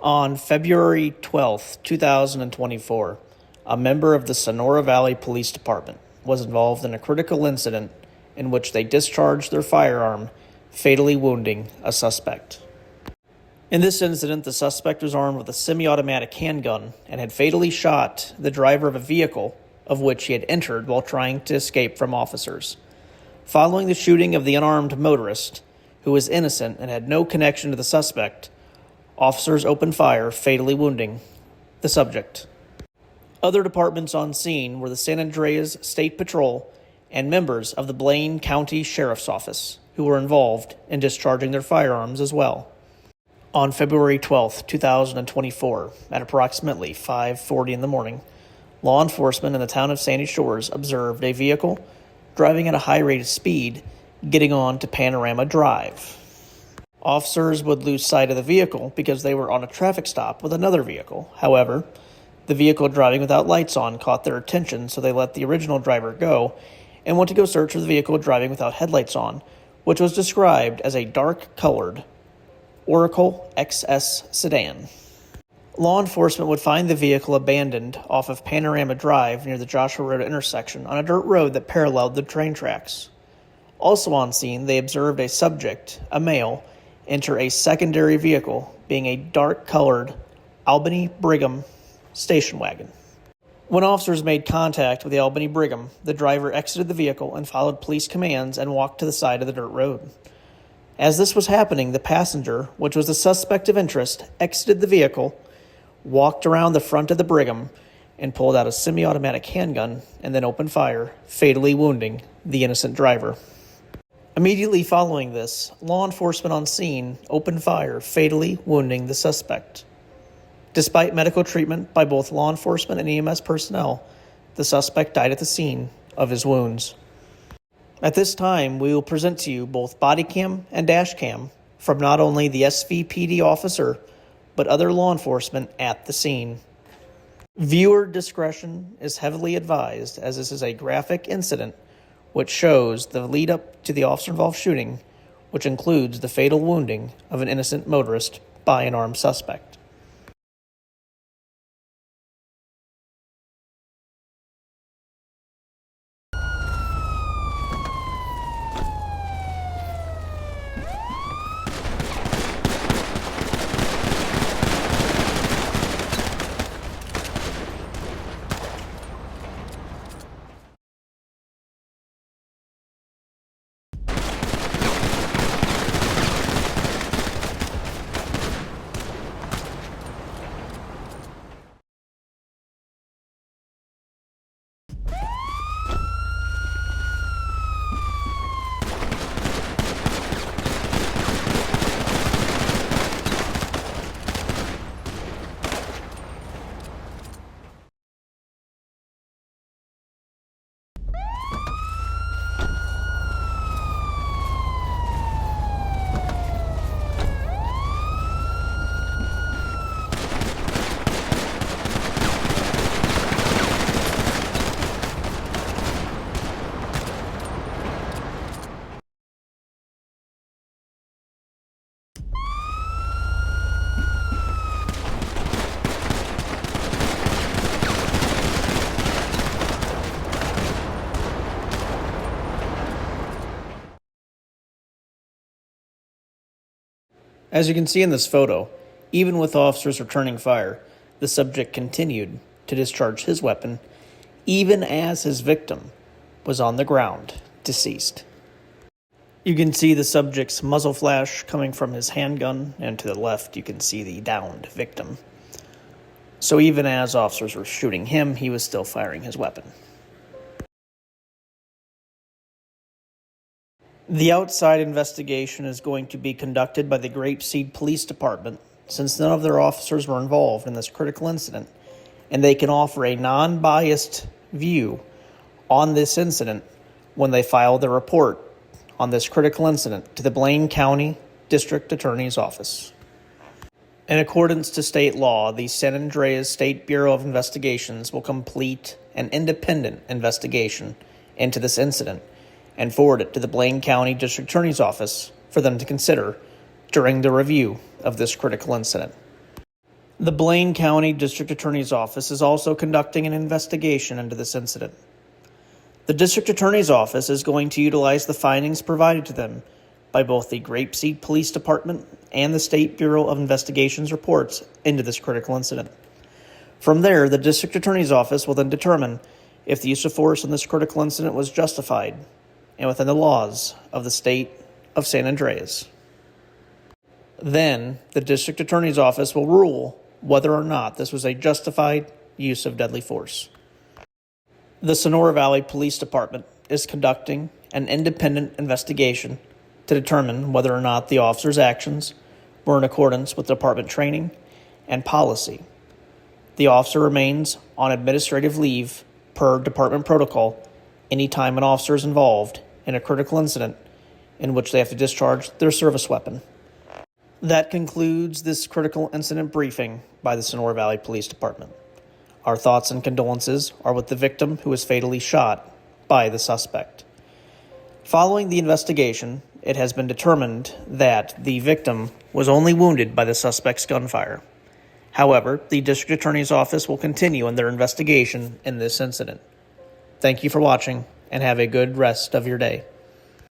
On February 12th, 2024, a member of the Sonora Valley Police Department was involved in a critical incident in which they discharged their firearm, fatally wounding a suspect. In this incident, the suspect was armed with a semi-automatic handgun and had fatally shot the driver of a vehicle of which he had entered while trying to escape from officers. Following the shooting of the unarmed motorist, who was innocent and had no connection to the suspect, officers opened fire, fatally wounding the subject. Other departments on scene were the San Andreas State Patrol and members of the Blaine County Sheriff's Office, who were involved in discharging their firearms as well. On February 12, 2024, at approximately 5:40 in the morning, law enforcement in the town of Sandy Shores observed a vehicle driving at a high rate of speed getting on to Panorama Drive. Officers would lose sight of the vehicle because they were on a traffic stop with another vehicle. However, the vehicle driving without lights on caught their attention, so they let the original driver go and went to go search for the vehicle driving without headlights on, which was described as a dark-colored Oracle XS sedan. Law enforcement would find the vehicle abandoned off of Panorama Drive near the Joshua Road intersection on a dirt road that paralleled the train tracks. Also on scene, they observed a subject, a male, enter a secondary vehicle, being a dark-colored Albany Brigham station wagon. When officers made contact with the Albany Brigham, the driver exited the vehicle and followed police commands and walked to the side of the dirt road. As this was happening, the passenger, which was the suspect of interest, exited the vehicle, walked around the front of the Brigham, and pulled out a semi-automatic handgun and then opened fire, fatally wounding the innocent driver. Immediately following this, law enforcement on scene opened fire, fatally wounding the suspect. Despite medical treatment by both law enforcement and EMS personnel, the suspect died at the scene of his wounds. At this time, we will present to you both body cam and dash cam from not only the SVPD officer, but other law enforcement at the scene. Viewer discretion is heavily advised, as this is a graphic incident which shows the lead-up to the officer-involved shooting, which includes the fatal wounding of an innocent motorist by an armed suspect. As you can see in this photo, even with officers returning fire, the subject continued to discharge his weapon, even as his victim was on the ground, deceased. You can see the subject's muzzle flash coming from his handgun, and to the left you can see the downed victim. So even as officers were shooting him, he was still firing his weapon. The outside investigation is going to be conducted by the Grapeseed Police Department, since none of their officers were involved in this critical incident, and they can offer a non-biased view on this incident when they file their report on this critical incident to the Blaine County District Attorney's Office. In accordance to state law, the San Andreas State Bureau of Investigations will complete an independent investigation into this incident and forward it to the Blaine County District Attorney's Office for them to consider during the review of this critical incident. The Blaine County District Attorney's Office is also conducting an investigation into this incident. The District Attorney's Office is going to utilize the findings provided to them by both the Grapeseed Police Department and the State Bureau of Investigation's reports into this critical incident. From there, the District Attorney's Office will then determine if the use of force in this critical incident was justified and within the laws of the state of San Andreas. Then, the District Attorney's Office will rule whether or not this was a justified use of deadly force. The Sonora Valley Police Department is conducting an independent investigation to determine whether or not the officer's actions were in accordance with department training and policy. The officer remains on administrative leave per department protocol anytime an officer is involved in a critical incident in which they have to discharge their service weapon. That concludes this critical incident briefing by the Sonora Valley Police Department. Our thoughts and condolences are with the victim who was fatally shot by the suspect. Following the investigation, it has been determined that the victim was only wounded by the suspect's gunfire. However, the District Attorney's Office will continue in their investigation in this incident. Thank you for watching, and have a good rest of your day.